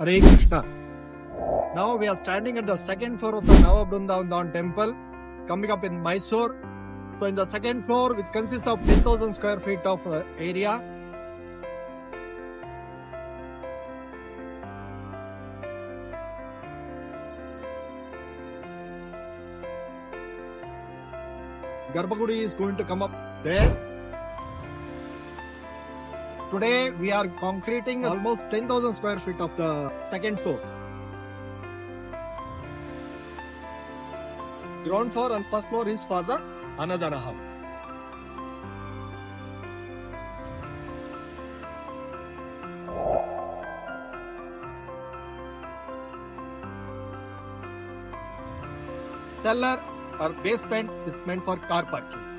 Hare Krishna. Now we are standing at the second floor of the Nava Brindavan temple, coming up in Mysore. So in the second floor, which consists of 10,000 square feet of area, Garbhagudi is going to come up there. Today we are concreting almost 10,000 square feet of the second floor. Ground floor and first floor is for the Annadana hub. Cellar or basement is meant for car parking.